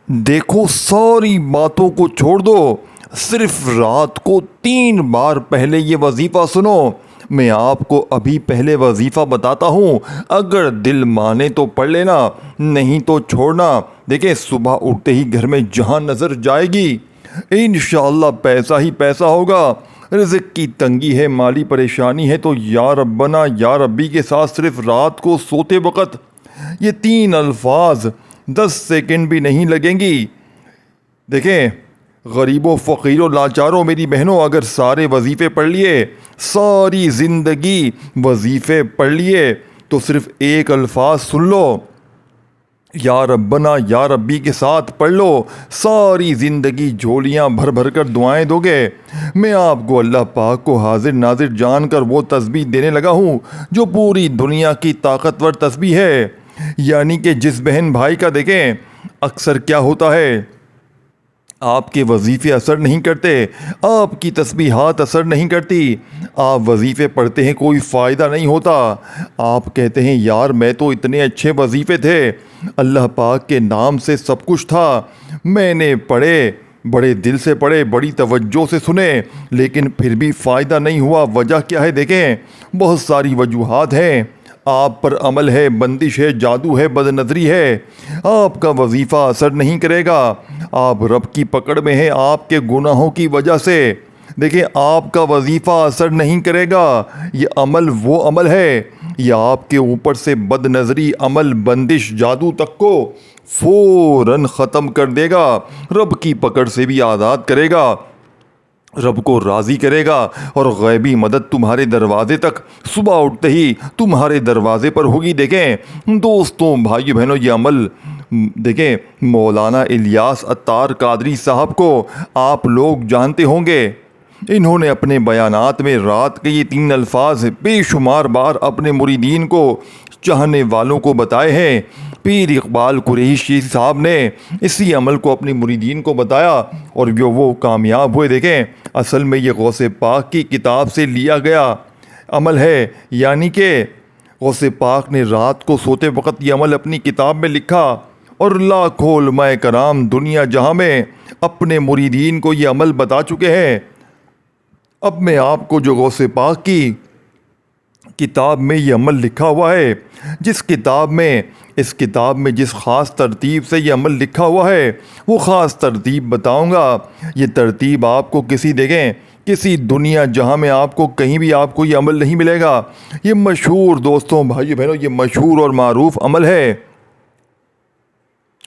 دیکھو ساری باتوں کو چھوڑ دو، صرف رات کو 3 بار پہلے یہ وظیفہ سنو۔ میں آپ کو ابھی پہلے وظیفہ بتاتا ہوں، اگر دل مانے تو پڑھ لینا، نہیں تو چھوڑنا۔ دیکھیں صبح اٹھتے ہی گھر میں جہاں نظر جائے گی انشاءاللہ پیسہ ہی پیسہ ہوگا۔ رزق کی تنگی ہے، مالی پریشانی ہے تو یا ربنا یا ربی کے ساتھ صرف رات کو سوتے وقت یہ 3 الفاظ 10 سیکنڈ بھی نہیں لگیں گی۔ دیکھیں غریبوں فقیروں لاچاروں میری بہنوں، اگر سارے وظیفے پڑھ لیے، ساری زندگی وظیفے پڑھ لیے تو صرف ایک الفاظ سن لو، یا ربنا یا ربی کے ساتھ پڑھ لو، ساری زندگی جھولیاں بھر بھر کر دعائیں دو گے۔ میں آپ کو اللہ پاک کو حاضر ناظر جان کر وہ تسبیح دینے لگا ہوں جو پوری دنیا کی طاقتور تسبیح ہے۔ یعنی کہ جس بہن بھائی کا دیکھیں اکثر کیا ہوتا ہے، آپ کے وظیفے اثر نہیں کرتے، آپ کی تسبیحات اثر نہیں کرتی، آپ وظیفے پڑھتے ہیں کوئی فائدہ نہیں ہوتا، آپ کہتے ہیں یار میں تو اتنے اچھے وظیفے تھے، اللہ پاک کے نام سے سب کچھ تھا، میں نے پڑھے، بڑے دل سے پڑھے، بڑی توجہ سے سنے، لیکن پھر بھی فائدہ نہیں ہوا۔ وجہ کیا ہے؟ دیکھیں بہت ساری وجوہات ہیں۔ آپ پر عمل ہے، بندش ہے، جادو ہے، بد نظری ہے، آپ کا وظیفہ اثر نہیں کرے گا، آپ رب کی پکڑ میں ہیں آپ کے گناہوں کی وجہ سے۔ دیکھیں آپ کا وظیفہ اثر نہیں کرے گا، یہ عمل وہ عمل ہے، یہ آپ کے اوپر سے بد نظری، عمل، بندش، جادو تک کو فوراً ختم کر دے گا، رب کی پکڑ سے بھی آزاد کرے گا، رب کو راضی کرے گا، اور غیبی مدد تمہارے دروازے تک صبح اٹھتے ہی تمہارے دروازے پر ہوگی۔ دیکھیں دوستوں بھائیو بہنوں، یہ عمل دیکھیں مولانا الیاس عطار قادری صاحب کو آپ لوگ جانتے ہوں گے، انہوں نے اپنے بیانات میں رات کے یہ 3 الفاظ بے شمار بار اپنے مریدین کو، چاہنے والوں کو بتائے ہیں۔ پیر اقبال قریشی صاحب نے اسی عمل کو اپنی مریدین کو بتایا اور وہ کامیاب ہوئے۔ دیکھیں اصل میں یہ غوث پاک کی کتاب سے لیا گیا عمل ہے، یعنی کہ غوث پاک نے رات کو سوتے وقت یہ عمل اپنی کتاب میں لکھا اور لاکھوں علماء کرام دنیا جہاں میں اپنے مریدین کو یہ عمل بتا چکے ہیں۔ اب میں آپ کو جو غوث پاک کی کتاب میں یہ عمل لکھا ہوا ہے، اس کتاب میں جس خاص ترتیب سے یہ عمل لکھا ہوا ہے وہ خاص ترتیب بتاؤں گا۔ یہ ترتیب آپ کو کسی دنیا جہاں میں آپ کو کہیں بھی آپ کو یہ عمل نہیں ملے گا۔ یہ مشہور دوستوں بھائیو بہنوں، یہ مشہور اور معروف عمل ہے۔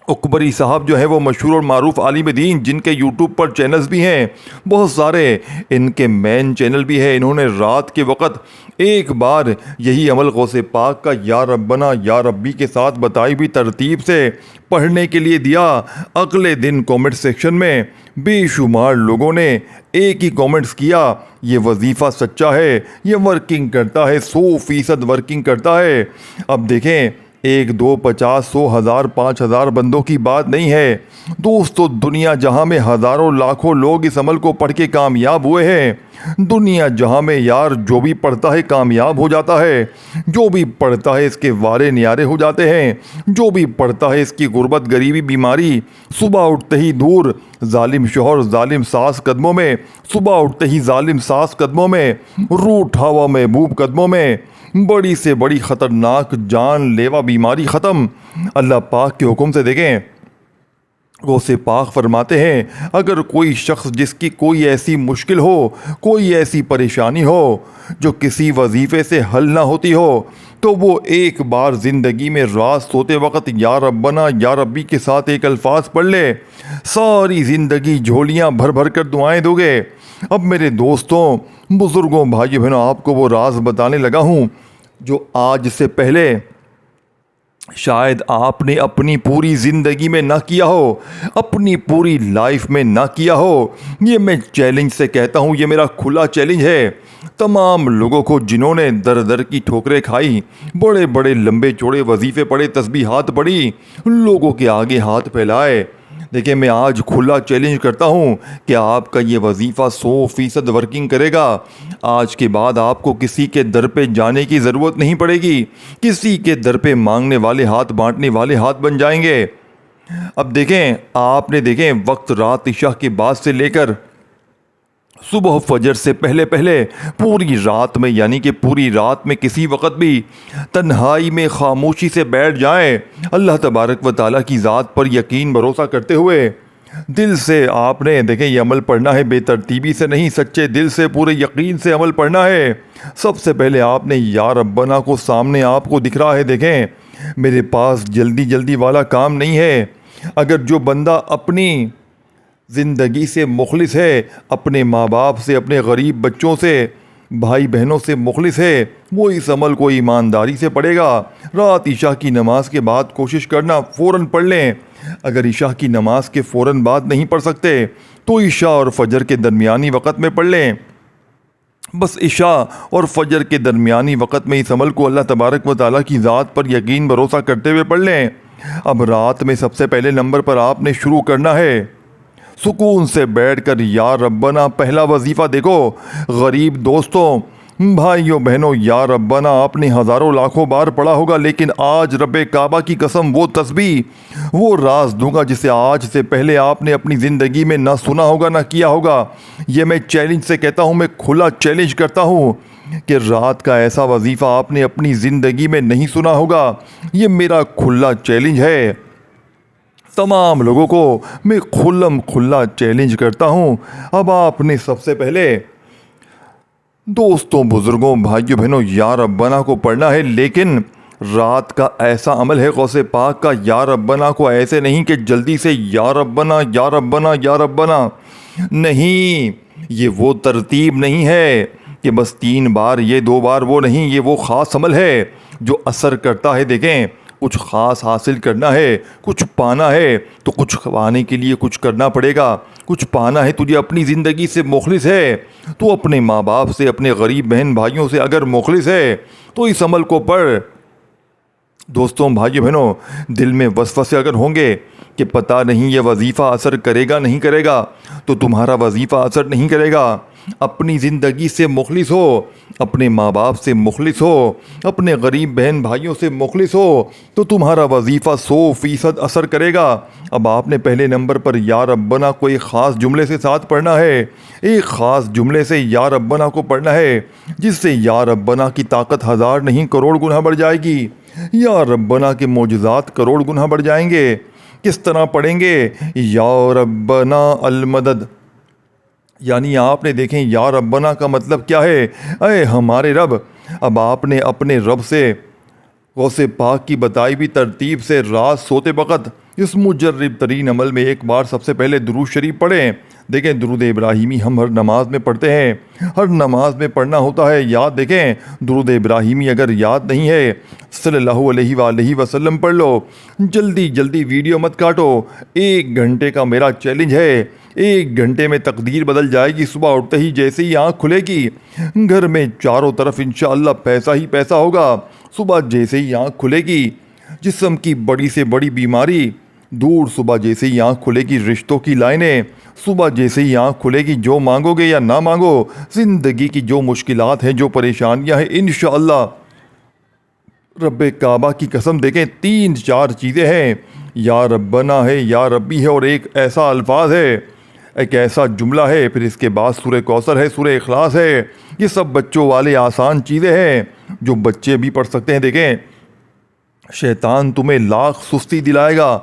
اکبری صاحب جو ہے وہ مشہور اور معروف عالم دین، جن کے یوٹیوب پر چینلز بھی ہیں بہت سارے، ان کے مین چینل بھی ہے، انہوں نے رات کے وقت ایک بار یہی عمل غوث پاک کا یا ربنا یا ربی کے ساتھ بتائی ہوئی ترتیب سے پڑھنے کے لیے دیا۔ اگلے دن کومنٹ سیکشن میں بے شمار لوگوں نے ایک ہی کومنٹس کیا، یہ وظیفہ سچا ہے، یہ ورکنگ کرتا ہے، 100% ورکنگ کرتا ہے۔ اب دیکھیں 1 2 50 100 1000 5000 بندوں کی بات نہیں ہے دوستو، دنیا جہاں میں ہزاروں لاکھوں لوگ اس عمل کو پڑھ کے کامیاب ہوئے ہیں۔ دنیا جہاں میں یار جو بھی پڑھتا ہے کامیاب ہو جاتا ہے، جو بھی پڑھتا ہے اس کے وارے نیارے ہو جاتے ہیں، جو بھی پڑھتا ہے اس کی غربت غریبی بیماری صبح اٹھتے ہی دور، ظالم شوہر ظالم ساس قدموں میں، صبح اٹھتے ہی ظالم ساس قدموں میں، روٹھا ہوا محبوب قدموں میں، بڑی سے بڑی خطرناک جان لیوا بیماری ختم اللہ پاک کے حکم سے۔ دیکھیں غوث پاک فرماتے ہیں اگر کوئی شخص جس کی کوئی ایسی مشکل ہو، کوئی ایسی پریشانی ہو جو کسی وظیفے سے حل نہ ہوتی ہو، تو وہ ایک بار زندگی میں رات سوتے وقت یا ربنا یا ربی کے ساتھ ایک الفاظ پڑھ لے، ساری زندگی جھولیاں بھر بھر کر دعائیں دو گے۔ اب میرے دوستوں بزرگوں بھائی بہنوں، آپ کو وہ راز بتانے لگا ہوں جو آج سے پہلے شاید آپ نے اپنی پوری زندگی میں نہ کیا ہو، اپنی پوری لائف میں نہ کیا ہو۔ یہ میں چیلنج سے کہتا ہوں، یہ میرا کھلا چیلنج ہے تمام لوگوں کو جنہوں نے در در کی ٹھوکریں کھائی، بڑے بڑے لمبے چوڑے وظیفے پڑھے، تسبیحات پڑھی، لوگوں کے آگے ہاتھ پھیلائے۔ دیکھیں میں آج کھلا چیلنج کرتا ہوں کہ آپ کا یہ وظیفہ 100% ورکنگ کرے گا۔ آج کے بعد آپ کو کسی کے در پہ جانے کی ضرورت نہیں پڑے گی، کسی کے در پہ مانگنے والے ہاتھ بانٹنے والے ہاتھ بن جائیں گے۔ اب دیکھیں آپ نے دیکھیں وقت رات عشاء کے بعد سے لے کر صبح فجر سے پہلے پہلے پوری رات میں، یعنی کہ پوری رات میں کسی وقت بھی تنہائی میں خاموشی سے بیٹھ جائیں، اللہ تبارک و تعالیٰ کی ذات پر یقین بھروسہ کرتے ہوئے دل سے آپ نے دیکھیں یہ عمل پڑھنا ہے، بے ترتیبی سے نہیں، سچے دل سے پورے یقین سے عمل پڑھنا ہے۔ سب سے پہلے آپ نے یا ربنا کو سامنے آپ کو دکھ رہا ہے، دیکھیں میرے پاس جلدی جلدی والا کام نہیں ہے۔ اگر جو بندہ اپنی زندگی سے مخلص ہے، اپنے ماں باپ سے، اپنے غریب بچوں سے، بھائی بہنوں سے مخلص ہے، وہ اس عمل کو ایمانداری سے پڑھے گا۔ رات عشاء کی نماز کے بعد کوشش کرنا فوراً پڑھ لیں۔ اگر عشاء کی نماز کے فوراً بعد نہیں پڑھ سکتے تو عشاء اور فجر کے درمیانی وقت میں پڑھ لیں۔ بس عشاء اور فجر کے درمیانی وقت میں اس عمل کو اللہ تبارک و تعالیٰ کی ذات پر یقین بھروسہ کرتے ہوئے پڑھ لیں۔ اب رات میں سب سے پہلے نمبر پر آپ نے شروع کرنا ہے سکون سے بیٹھ کر یا ربنا۔ پہلا وظیفہ دیکھو غریب دوستوں، بھائیوں بہنوں، یا ربنا آپ نے ہزاروں لاکھوں بار پڑھا ہوگا، لیکن آج رب کعبہ کی قسم وہ تسبیح، وہ راز دوں گا جسے آج سے پہلے آپ نے اپنی زندگی میں نہ سنا ہوگا نہ کیا ہوگا۔ یہ میں چیلنج سے کہتا ہوں، میں کھلا چیلنج کرتا ہوں کہ رات کا ایسا وظیفہ آپ نے اپنی زندگی میں نہیں سنا ہوگا۔ یہ میرا کھلا چیلنج ہے، تمام لوگوں کو میں کھلا چیلنج کرتا ہوں۔ اب آپ نے سب سے پہلے دوستوں، بزرگوں، بھائیوں بہنوں، یا ربنا کو پڑھنا ہے، لیکن رات کا ایسا عمل ہے غوث پاک کا، یا ربنا کو ایسے نہیں کہ جلدی سے یا ربنا یا ربنا یا ربنا، نہیں، یہ وہ ترتیب نہیں ہے کہ بس 3 بار یہ 2 بار وہ نہیں، یہ وہ خاص عمل ہے جو اثر کرتا ہے۔ دیکھیں کچھ خاص حاصل کرنا ہے، کچھ پانا ہے تو کچھ پانے کے لیے کچھ کرنا پڑے گا۔ کچھ پانا ہے، تجھے اپنی زندگی سے مخلص ہے، تو اپنے ماں باپ سے، اپنے غریب بہن بھائیوں سے اگر مخلص ہے تو اس عمل کو پڑھ۔ دوستوں، بھائیوں بہنوں، دل میں وسوسے اگر ہوں گے کہ پتہ نہیں یہ وظیفہ اثر کرے گا نہیں کرے گا، تو تمہارا وظیفہ اثر نہیں کرے گا۔ اپنی زندگی سے مخلص ہو، اپنے ماں باپ سے مخلص ہو، اپنے غریب بہن بھائیوں سے مخلص ہو، تو تمہارا وظیفہ 100% اثر کرے گا۔ اب آپ نے پہلے نمبر پر یا ربنا کو ایک خاص جملے سے ساتھ پڑھنا ہے، ایک خاص جملے سے یا ربنا کو پڑھنا ہے، جس سے یا ربنا کی طاقت 1000 نہیں کروڑ گنا بڑھ جائے گی، یا ربنا کے معجزات کروڑ گنا بڑھ جائیں گے۔ کس طرح پڑھیں گے؟ یا ربنا المدد، یعنی آپ نے دیکھیں یا ربنا کا مطلب کیا ہے؟ اے ہمارے رب۔ اب آپ نے اپنے رب سے غوث پاک کی بتائی ہوئی ترتیب سے رات سوتے وقت اس مجرب ترین عمل میں ایک بار سب سے پہلے درود شریف پڑھیں۔ دیکھیں درود ابراہیمی ہم ہر نماز میں پڑھتے ہیں، ہر نماز میں پڑھنا ہوتا ہے، یاد دیکھیں درود ابراہیمی اگر یاد نہیں ہے صلی اللہ علیہ وآلہ وسلم پڑھ لو۔ جلدی جلدی ویڈیو مت کاٹو، 1 گھنٹے کا میرا چیلنج ہے، 1 گھنٹے میں تقدیر بدل جائے گی۔ صبح اٹھتے ہی جیسے ہی آنکھ کھلے گی گھر میں چاروں طرف انشاءاللہ پیسہ ہی پیسہ ہوگا۔ صبح جیسے ہی آنکھ کھلے گی جسم کی بڑی سے بڑی بیماری دور، صبح جیسے ہی آنکھ کھلے گی رشتوں کی لائنیں، صبح جیسے ہی آنکھ کھلے گی جو مانگو گے یا نہ مانگو، زندگی کی جو مشکلات ہیں، جو پریشانیاں ہیں، انشاءاللہ رب کعبہ کی قسم دیکھیں 3-4 چیزیں ہیں، یا ربنا ہے، یا ربی ہے، اور ایک ایسا الفاظ ہے، ایک ایسا جملہ ہے، پھر اس کے بعد سورہ کوثر ہے، سورہ اخلاص ہے۔ یہ سب بچوں والے آسان چیزیں ہیں جو بچے بھی پڑھ سکتے ہیں۔ دیکھیں شیطان تمہیں لاکھ سستی دلائے گا،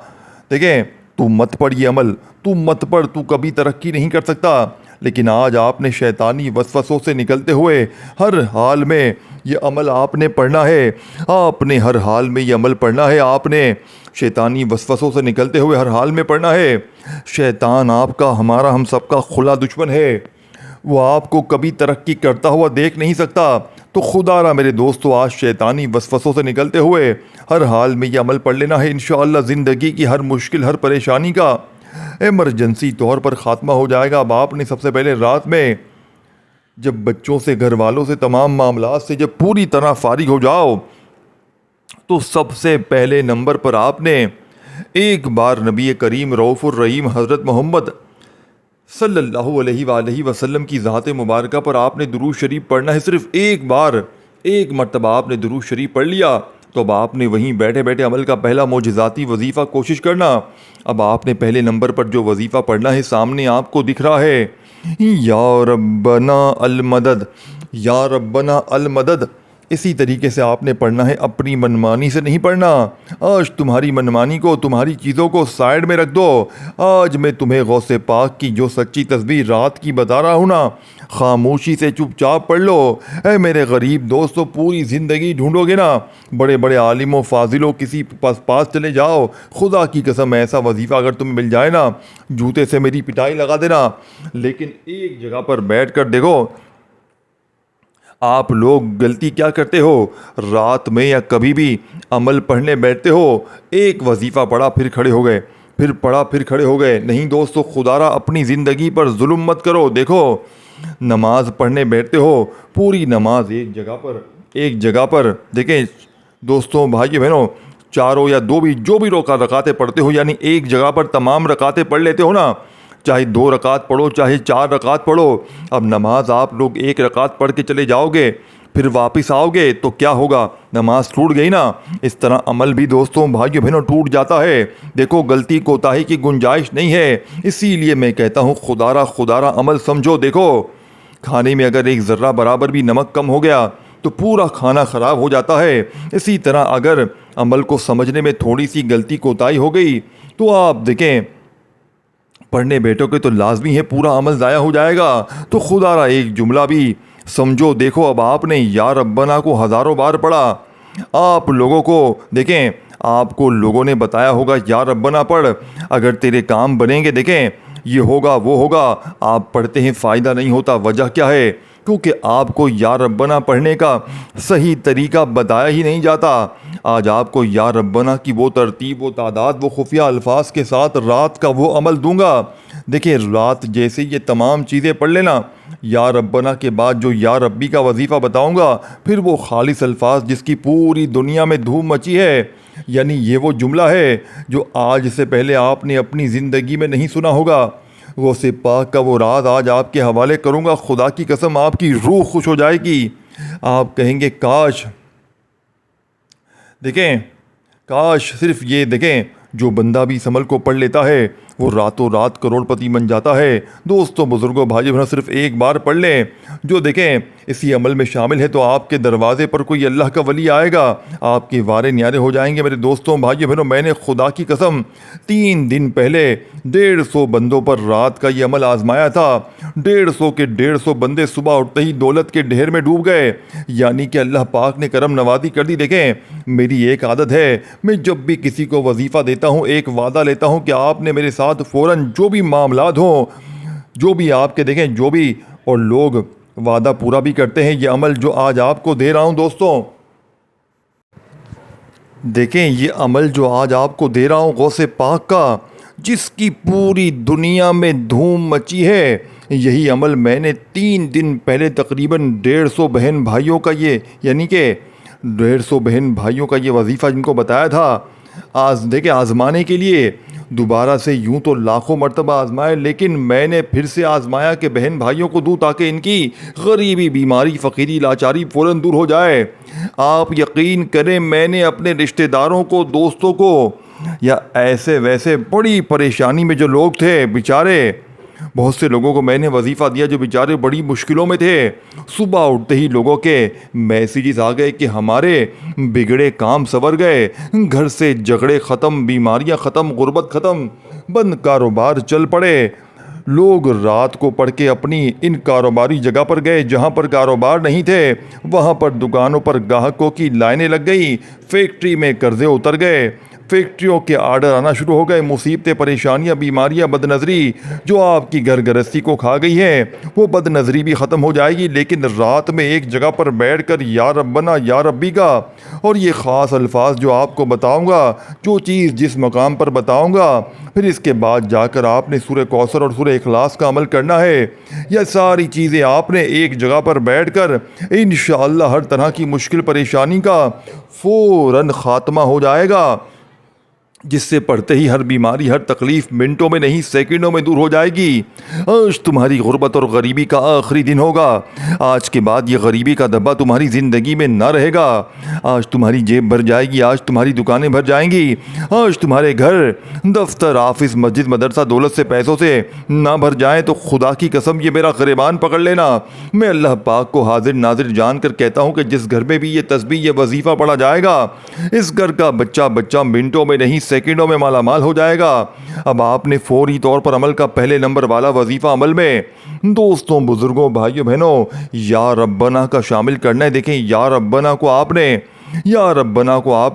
دیکھیں تو مت پڑھ یہ عمل، تو مت پڑھ، تو کبھی ترقی نہیں کر سکتا، لیکن آج آپ نے شیطانی وسوسوں سے نکلتے ہوئے ہر حال میں یہ عمل آپ نے پڑھنا ہے، آپ نے ہر حال میں یہ عمل پڑھنا ہے، آپ نے شیطانی وسوسوں سے نکلتے ہوئے ہر حال میں پڑھنا ہے۔ شیطان آپ کا، ہمارا، ہم سب کا کھلا دشمن ہے، وہ آپ کو کبھی ترقی کرتا ہوا دیکھ نہیں سکتا۔ تو خدا را میرے دوستو، آج شیطانی وسوسوں سے نکلتے ہوئے ہر حال میں یہ عمل پڑھ لینا ہے، انشاءاللہ زندگی کی ہر مشکل، ہر پریشانی کا ایمرجنسی طور پر خاتمہ ہو جائے گا۔ اب آپ نے سب سے پہلے رات میں جب بچوں سے، گھر والوں سے، تمام معاملات سے جب پوری طرح فارغ ہو جاؤ تو سب سے پہلے نمبر پر آپ نے ایک بار نبی کریم رؤوف الرحیم حضرت محمد صلی اللہ علیہ وآلہ وسلم کی ذات مبارکہ پر آپ نے درود شریف پڑھنا ہے۔ صرف ایک بار، ایک مرتبہ آپ نے درود شریف پڑھ لیا تو اب آپ نے وہیں بیٹھے بیٹھے عمل کا پہلا معجزاتی وظیفہ کوشش کرنا. اب آپ نے پہلے نمبر پر جو وظیفہ پڑھنا ہے سامنے آپ کو دکھ رہا ہے, یا ربنا المدد, یا ربنا المدد. اسی طریقے سے آپ نے پڑھنا ہے, اپنی منمانی سے نہیں پڑھنا. آج تمہاری منمانی کو, تمہاری چیزوں کو سائڈ میں رکھ دو. آج میں تمہیں غوث پاک کی جو سچی تصویر رات کی بتا رہا ہوں نا, خاموشی سے چپ چاپ پڑھ لو. اے میرے غریب دوستو, پوری زندگی ڈھونڈو گے نا, بڑے بڑے عالموں فاضلوں کسی پاس چلے جاؤ, خدا کی قسم ایسا وظیفہ اگر تمہیں مل جائے نا, جوتے سے میری پٹائی لگا دینا. لیکن ایک جگہ پر بیٹھ کر دیکھو, آپ لوگ غلطی کیا کرتے ہو, رات میں یا کبھی بھی عمل پڑھنے بیٹھتے ہو, ایک وظیفہ پڑھا پھر کھڑے ہو گئے, پھر پڑھا پھر کھڑے ہو گئے. نہیں دوستو, خدا را اپنی زندگی پر ظلم مت کرو. دیکھو, نماز پڑھنے بیٹھتے ہو, پوری نماز ایک جگہ پر دیکھیں دوستوں, بھائی بہنوں, چاروں یا دو بھی جو بھی رکعتیں پڑھتے ہو, یعنی ایک جگہ پر تمام رکعتیں پڑھ لیتے ہو نا, چاہے 2 رکعت پڑھو چاہے 4 رکعت پڑھو. اب نماز آپ لوگ 1 رکعت پڑھ کے چلے جاؤ گے, پھر واپس آؤ گے تو کیا ہوگا, نماز ٹوٹ گئی نا. اس طرح عمل بھی دوستوں بھائیو بہنوں ٹوٹ جاتا ہے. دیکھو, غلطی کوتاہی کی گنجائش نہیں ہے. اسی لیے میں کہتا ہوں خدا را عمل سمجھو. دیکھو, کھانے میں اگر 1 ذرہ برابر بھی نمک کم ہو گیا تو پورا کھانا خراب ہو جاتا ہے. اسی طرح اگر عمل کو سمجھنے میں تھوڑی سی غلطی کوتاہی ہو گئی تو آپ دیکھیں پڑھنے بیٹھو گے تو لازمی ہے پورا عمل ضائع ہو جائے گا. تو خدا را ایک جملہ بھی سمجھو. دیکھو, اب آپ نے یا ربنا کو ہزاروں بار پڑھا. آپ لوگوں کو دیکھیں, آپ کو لوگوں نے بتایا ہوگا یا ربنا پڑھ, اگر تیرے کام بنیں گے, دیکھیں یہ ہوگا وہ ہوگا, آپ پڑھتے ہیں فائدہ نہیں ہوتا. وجہ کیا ہے, کیونکہ آپ کو یا ربنا پڑھنے کا صحیح طریقہ بتایا ہی نہیں جاتا. آج آپ کو یا ربنا کی وہ ترتیب, وہ تعداد, وہ خفیہ الفاظ کے ساتھ رات کا وہ عمل دوں گا. دیکھیں, رات جیسے یہ تمام چیزیں پڑھ لینا, یا ربنا کے بعد جو یا ربی کا وظیفہ بتاؤں گا, پھر وہ خالص الفاظ جس کی پوری دنیا میں دھوم مچی ہے, یعنی یہ وہ جملہ ہے جو آج سے پہلے آپ نے اپنی زندگی میں نہیں سنا ہوگا. غوث پاک کا وہ راز آج آپ کے حوالے کروں گا. خدا کی قسم آپ کی روح خوش ہو جائے گی. آپ کہیں گے کاش, دیکھیں کاش صرف یہ دیکھیں, جو بندہ بھی اس عمل کو پڑھ لیتا ہے وہ راتوں رات کروڑ پتی بن جاتا ہے. دوستوں, بزرگوں, بھائیوں بہنوں, صرف ایک بار پڑھ لیں. جو دیکھیں اسی عمل میں شامل ہے تو آپ کے دروازے پر کوئی اللہ کا ولی آئے گا, آپ کے وارے نیارے ہو جائیں گے. میرے دوستوں, بھائیوں بہنوں, میں نے خدا کی قسم 3 دن پہلے 150 بندوں پر رات کا یہ عمل آزمایا تھا. 150 کے 150 بندے صبح اٹھتے ہی دولت کے ڈھیر میں ڈوب گئے, یعنی کہ اللہ پاک نے کرم نوازی کر دی. دیکھیں, میری ایک عادت ہے, میں جب بھی کسی کو وظیفہ دیتا ہوں ایک وعدہ لیتا ہوں کہ آپ نے میرے ساتھ فوراً جو بھی معاملات ہوں, جو بھی آپ کے دیکھیں جو بھی, اور لوگ وعدہ پورا بھی کرتے ہیں. یہ عمل جو آج آپ کو دے رہا ہوں دوستوں, دیکھیں یہ عمل جو آج آپ کو دے رہا ہوں غوث پاک کا, جس کی پوری دنیا میں دھوم مچی ہے, یہی عمل میں نے 3 دن پہلے تقریباً 150 بہن بھائیوں کا یہ, یعنی کہ 150 بہن بھائیوں کا یہ وظیفہ جن کو بتایا تھا, دیکھیں آزمانے کے لیے. دوبارہ سے یوں تو لاکھوں مرتبہ آزمائے, لیکن میں نے پھر سے آزمایا کہ بہن بھائیوں کو دوں تاکہ ان کی غریبی, بیماری, فقیری, لاچاری فوراً دور ہو جائے. آپ یقین کریں, میں نے اپنے رشتہ داروں کو, دوستوں کو, یا ایسے ویسے بڑی پریشانی میں جو لوگ تھے بیچارے, بہت سے لوگوں کو میں نے وظیفہ دیا جو بیچارے بڑی مشکلوں میں تھے. صبح اٹھتے ہی لوگوں کے میسیجز آ گئے کہ ہمارے بگڑے کام سنور گئے, گھر سے جھگڑے ختم, بیماریاں ختم, غربت ختم, بند کاروبار چل پڑے. لوگ رات کو پڑھ کے اپنی ان کاروباری جگہ پر گئے جہاں پر کاروبار نہیں تھے, وہاں پر دکانوں پر گاہکوں کی لائنیں لگ گئی, فیکٹری میں قرضے اتر گئے, فیکٹریوں کے آرڈر آنا شروع ہو گئے. مصیبتیں, پریشانیاں, بیماریاں, بد نظری جو آپ کی گھر گرستی کو کھا گئی ہے, وہ بد نظری بھی ختم ہو جائے گی. لیکن رات میں ایک جگہ پر بیٹھ کر یا ربنا, یا ربی کا, اور یہ خاص الفاظ جو آپ کو بتاؤں گا, جو چیز جس مقام پر بتاؤں گا, پھر اس کے بعد جا کر آپ نے سورہ کوثر اور سورہ اخلاص کا عمل کرنا ہے. یہ ساری چیزیں آپ نے ایک جگہ پر بیٹھ کر انشاءاللہ ہر طرح کی مشکل پریشانی کا فوراً خاتمہ ہو جائے گا. جس سے پڑھتے ہی ہر بیماری ہر تکلیف منٹوں میں نہیں سیکنڈوں میں دور ہو جائے گی۔ آج تمہاری غربت اور غریبی کا آخری دن ہوگا۔ آج کے بعد یہ غریبی کا دبا تمہاری زندگی میں نہ رہے گا۔ آج تمہاری جیب بھر جائے گی، آج تمہاری دکانیں بھر جائیں گی، آج تمہارے گھر دفتر آفس مسجد مدرسہ دولت سے پیسوں سے نہ بھر جائیں تو خدا کی قسم یہ میرا گریبان پکڑ لینا، میں اللہ پاک کو حاضر ناظر جان کر کہتا ہوں کہ جس گھر میں بھی یہ تسبیح یہ وظیفہ پڑھا جائے گا، اس گھر کا بچہ منٹوں میں نہیں سیکنڈوں میں مالا مال ہو جائے گا۔ اب آپ نے فوری طور پر عمل کا پہلے نمبر والا وظیفہ عمل میں دوستوں بزرگوں بھائیوں بہنوں یا ربنا کا شامل کرنا ہے۔ دیکھیں یا ربنا کو آپ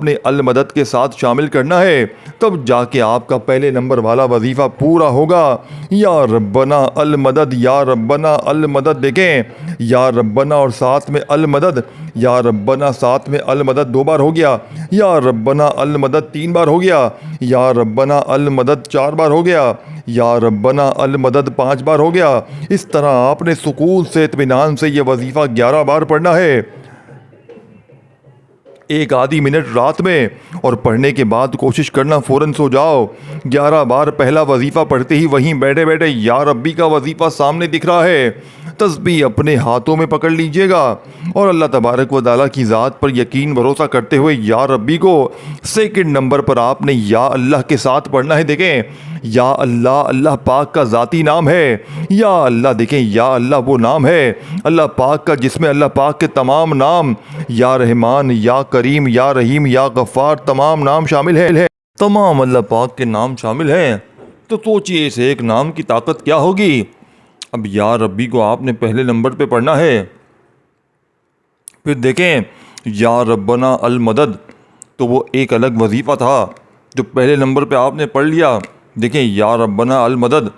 نے المدد کے ساتھ شامل کرنا ہے، تب جا کے آپ کا پہلے نمبر والا وظیفہ پورا ہوگا۔ یا ربنا المدد، یا ربنا المدد، دیکھیں یا ربنا اور ساتھ میں المدد، یا ربنا ساتھ میں المدد 2 بار ہو گیا، یا ربنا المدد 3 بار ہو گیا، یا ربنا المدد 4 بار ہو گیا، یا ربنا المدد 5 بار ہو گیا۔ اس طرح آپ نے سکون سے اطمینان سے یہ وظیفہ 11 بار پڑھنا ہے، ایک آدھی منٹ رات میں، اور پڑھنے کے بعد کوشش کرنا فوراً سو جاؤ۔ 11 بار پہلا وظیفہ پڑھتے ہی وہیں بیٹھے بیٹھے یا ربی کا وظیفہ سامنے دکھ رہا ہے، تسبیح اپنے ہاتھوں میں پکڑ لیجئے گا اور اللہ تبارک و تعالیٰ کی ذات پر یقین بھروسہ کرتے ہوئے یا ربی کو سیکنڈ نمبر پر آپ نے یا اللہ کے ساتھ پڑھنا ہے۔ دیکھیں یا اللہ اللہ پاک کا ذاتی نام ہے، یا اللہ، دیکھیں یا اللہ وہ نام ہے اللہ پاک کا جس میں اللہ پاک کے تمام نام یا رحمان یا کریم یا رحیم یا غفار تمام نام شامل ہیں، تمام اللہ پاک کے نام شامل ہیں۔ تو سوچئے اس ایک نام کی طاقت کیا ہوگی۔ اب یا ربی کو آپ نے پہلے نمبر پہ پڑھنا ہے، پھر دیکھیں یا ربنا المدد، تو وہ ایک الگ وظیفہ تھا جو پہلے نمبر پہ آپ نے پڑھ لیا۔ دیکھیں یا ربنا المدد،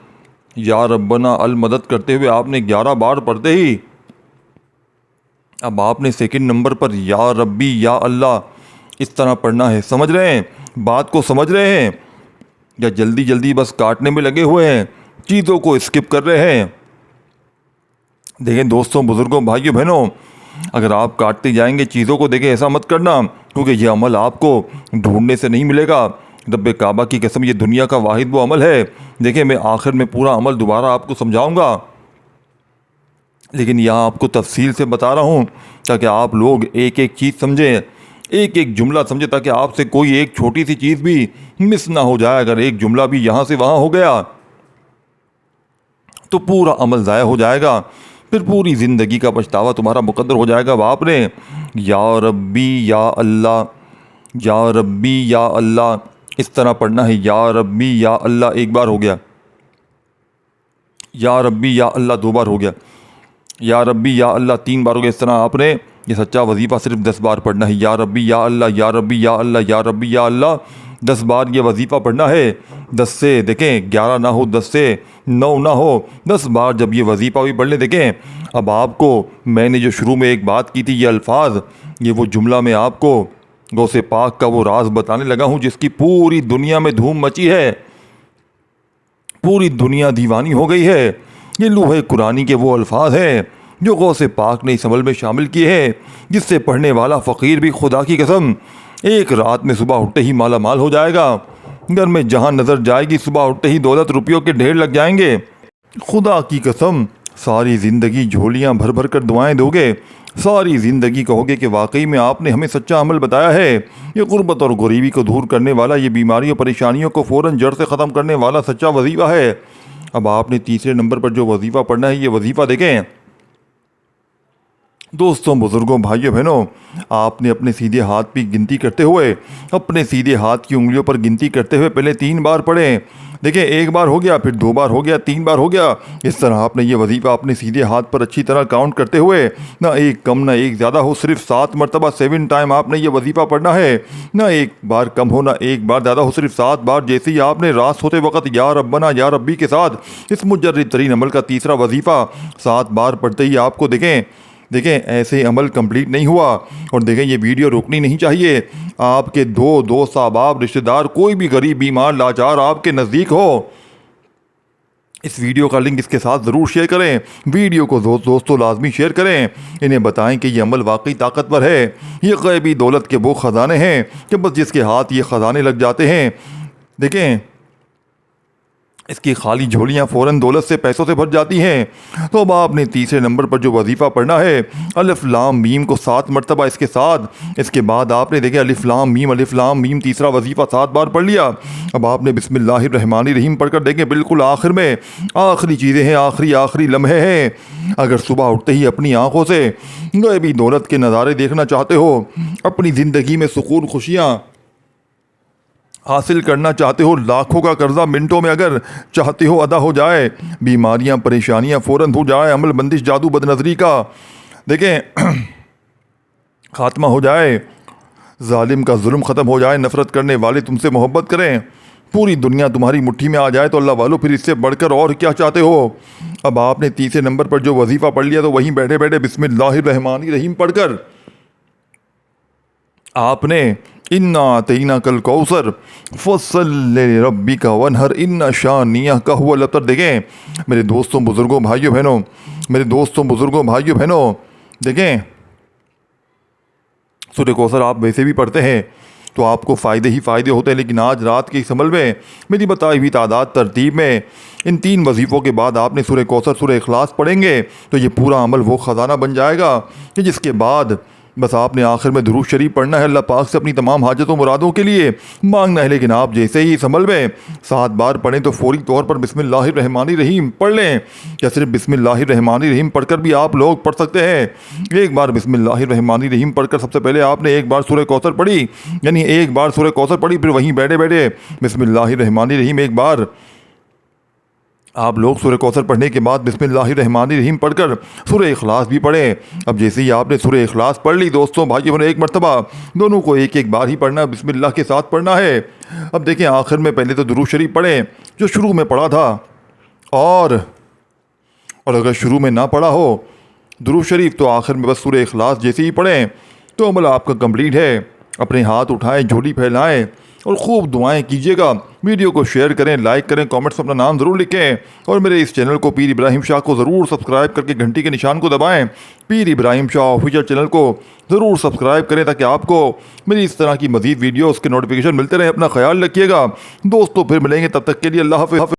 یا ربنا المدد کرتے ہوئے آپ نے 11 بار پڑھتے ہی اب آپ نے سیکنڈ نمبر پر یا ربی یا اللہ اس طرح پڑھنا ہے۔ سمجھ رہے ہیں بات کو، سمجھ رہے ہیں، یا جلدی بس کاٹنے میں لگے ہوئے ہیں، چیزوں کو اسکپ کر رہے ہیں؟ دیکھیں دوستوں بزرگوں بھائیوں بہنوں، اگر آپ کاٹتے جائیں گے چیزوں کو، دیکھیں ایسا مت کرنا، کیونکہ یہ عمل آپ کو ڈھونڈنے سے نہیں ملے گا۔ رب کعبہ کی قسم یہ دنیا کا واحد وہ عمل ہے۔ دیکھیں میں آخر میں پورا عمل دوبارہ آپ کو سمجھاؤں گا، لیکن یہاں آپ کو تفصیل سے بتا رہا ہوں تاکہ آپ لوگ ایک ایک چیز سمجھیں، ایک ایک جملہ سمجھیں، تاکہ آپ سے کوئی ایک چھوٹی سی چیز بھی مس نہ ہو جائے۔ اگر ایک جملہ بھی یہاں سے وہاں ہو گیا تو پورا عمل ضائع ہو جائے گا، پھر پوری زندگی کا پچھتاوا تمہارا مقدر ہو جائے گا۔ اب آپ نے یا ربی یا اللہ، یا ربی یا اللہ اس طرح پڑھنا ہے۔ یا ربی یا اللہ 1 بار ہو گیا، یا ربی یا اللہ 2 بار ہو گیا، یا ربی یا اللہ 3 بار ہو گیا۔ اس طرح آپ نے یہ سچا وظیفہ صرف 10 بار پڑھنا ہے۔ یا ربی یا اللہ، یا ربی یا اللہ، یا ربی یا اللہ 10 بار یہ وظیفہ پڑھنا ہے۔ 10 سے دیکھیں 11 نہ ہو، 10 سے 9 نہ ہو، 10 بار جب یہ وظیفہ بھی پڑھ لیں۔ دیکھیں اب آپ کو میں نے جو شروع میں ایک بات کی تھی، یہ الفاظ، یہ وہ جملہ میں آپ کو غوث پاک کا وہ راز بتانے لگا ہوں جس کی پوری دنیا میں دھوم مچی ہے، پوری دنیا دیوانی ہو گئی ہے۔ یہ لوح قرآنی کے وہ الفاظ ہیں جو غوث پاک نے اس عمل میں شامل کیے ہیں، جس سے پڑھنے والا فقیر بھی خدا کی قسم ایک رات میں صبح اٹھتے ہی مالا مال ہو جائے گا۔ گھر میں جہاں نظر جائے گی صبح اٹھتے ہی دولت روپیوں کے ڈھیر لگ جائیں گے۔ خدا کی قسم ساری زندگی جھولیاں بھر بھر کر دعائیں دو گے، ساری زندگی کہو گے کہ واقعی میں آپ نے ہمیں سچا عمل بتایا ہے، یہ غربت اور غریبی کو دور کرنے والا، یہ بیماریوں پریشانیوں کو فوراً جڑ سے ختم کرنے والا سچا وظیفہ ہے۔ اب آپ نے تیسرے نمبر پر جو وظیفہ پڑھنا ہے، یہ وظیفہ دیکھیں دوستوں بزرگوں بھائیوں بہنوں، آپ نے اپنے سیدھے ہاتھ کی گنتی کرتے ہوئے، اپنے سیدھے ہاتھ کی انگلیوں پر گنتی کرتے ہوئے پہلے 3 بار پڑھیں۔ دیکھیں 1 بار ہو گیا، پھر 2 بار ہو گیا، 3 بار ہو گیا۔ اس طرح آپ نے یہ وظیفہ اپنے سیدھے ہاتھ پر اچھی طرح کاؤنٹ کرتے ہوئے، نہ ایک کم نہ ایک زیادہ ہو، صرف 7 مرتبہ 7 ٹائم آپ نے یہ وظیفہ پڑھنا ہے، نہ ایک بار کم ہو نہ ایک بار زیادہ ہو، صرف 7 بار۔ جیسے ہی آپ نے رات ہوتے وقت یا ربنا یا ربی کے ساتھ اس مجرد ترین عمل کا تیسرا وظیفہ 7 بار پڑھتے ہی آپ کو دیکھیں ایسے عمل کمپلیٹ نہیں ہوا، اور دیکھیں یہ ویڈیو روکنی نہیں چاہیے۔ آپ کے 2 دوست احباب رشتہ دار کوئی بھی غریب بیمار لاچار آپ کے نزدیک ہو، اس ویڈیو کا لنک اس کے ساتھ ضرور شیئر کریں، ویڈیو کو دوستوں لازمی شیئر کریں، انہیں بتائیں کہ یہ عمل واقعی طاقتور ہے، یہ غیبی دولت کے وہ خزانے ہیں کہ بس جس کے ہاتھ یہ خزانے لگ جاتے ہیں دیکھیں اس کی خالی جھولیاں فوراً دولت سے پیسوں سے بھر جاتی ہیں۔ تو اب آپ نے تیسرے نمبر پر جو وظیفہ پڑھنا ہے الف لام میم کو 7 مرتبہ اس کے ساتھ، اس کے بعد آپ نے دیکھیں الف لام میم تیسرا وظیفہ 7 بار پڑھ لیا۔ اب آپ نے بسم اللہ الرحمن الرحیم پڑھ کر دیکھیں بالکل آخر میں آخری چیزیں ہیں، آخری لمحے ہیں۔ اگر صبح اٹھتے ہی اپنی آنکھوں سے غیبی دولت کے نظارے دیکھنا چاہتے ہو، اپنی زندگی میں سکون خوشیاں حاصل کرنا چاہتے ہو، لاکھوں کا قرضہ منٹوں میں اگر چاہتے ہو ادا ہو جائے، بیماریاں پریشانیاں فوراً دور جائے، عمل بندش جادو بد نظری کا دیکھیں خاتمہ ہو جائے، ظالم کا ظلم ختم ہو جائے، نفرت کرنے والے تم سے محبت کریں، پوری دنیا تمہاری مٹھی میں آ جائے، تو اللہ والو پھر اس سے بڑھ کر اور کیا چاہتے ہو۔ اب آپ نے تیسرے نمبر پر جو وظیفہ پڑھ لیا تو وہیں بیٹھے بیٹھے بسم اللہ الرحمن الرحیم پڑھ کر آپ نے انا اعطیناک الکوثر فصل لربک وانحر ان شانیک هو الابتر۔ دیکھیں میرے دوستوں بزرگوں بھائیوں بہنوں دیکھیں سورہ کوثر آپ ویسے بھی پڑھتے ہیں تو آپ کو فائدے ہی فائدے ہوتے ہیں، لیکن آج رات کے اس عمل میں میری بتائی ہوئی تعداد ترتیب میں ان 3 وظیفوں کے بعد آپ نے سورہ کوثر سورہ اخلاص پڑھیں گے تو یہ پورا عمل وہ خزانہ بن جائے گا کہ جس کے بعد بس آپ نے آخر میں درود شریف پڑھنا ہے، اللہ پاک سے اپنی تمام حاجتوں مرادوں کے لیے مانگنا ہے۔ لیکن آپ جیسے ہی اس عمل میں 7 بار پڑھیں تو فوری طور پر بسم اللہ الرحمن الرحیم پڑھ لیں، یا صرف بسم اللہ الرحمن الرحیم پڑھ کر بھی آپ لوگ پڑھ سکتے ہیں۔ ایک بار بسم اللہ الرحمن الرحیم پڑھ کر سب سے پہلے آپ نے ایک بار سورہ کوثر پڑھی، یعنی ایک بار سورہ کوثر پڑھی، پھر وہیں بیٹھے بیٹھے بسم اللہ الرحمن الرحیم ایک بار آپ لوگ سورہ کوثر پڑھنے کے بعد بسم اللہ الرحمن الرحیم پڑھ کر سورہ اخلاص بھی پڑھیں۔ اب جیسے ہی آپ نے سورہ اخلاص پڑھ لی دوستوں بھائیوں نے ایک مرتبہ دونوں کو ایک بار ہی پڑھنا، بسم اللہ کے ساتھ پڑھنا ہے۔ اب دیکھیں آخر میں پہلے تو درود شریف پڑھیں جو شروع میں پڑھا تھا، اور اگر شروع میں نہ پڑھا ہو درود شریف تو آخر میں بس سورہ اخلاص جیسے ہی پڑھیں تو عمل آپ کا کمپلیٹ ہے۔ اپنے ہاتھ اٹھائیں، جھولی پھیلائیں اور خوب دعائیں کیجیے گا۔ ویڈیو کو شیئر کریں، لائک کریں، کامنٹس میں اپنا نام ضرور لکھیں، اور میرے اس چینل کو پیر ابراہیم شاہ کو ضرور سبسکرائب کر کے گھنٹی کے نشان کو دبائیں۔ پیر ابراہیم شاہ آفیشیل چینل کو ضرور سبسکرائب کریں تاکہ آپ کو میری اس طرح کی مزید ویڈیوز کے نوٹیفیکیشن ملتے رہیں۔ اپنا خیال رکھیے گا دوستوں، پھر ملیں گے، تب تک کے لیے اللہ حافظ۔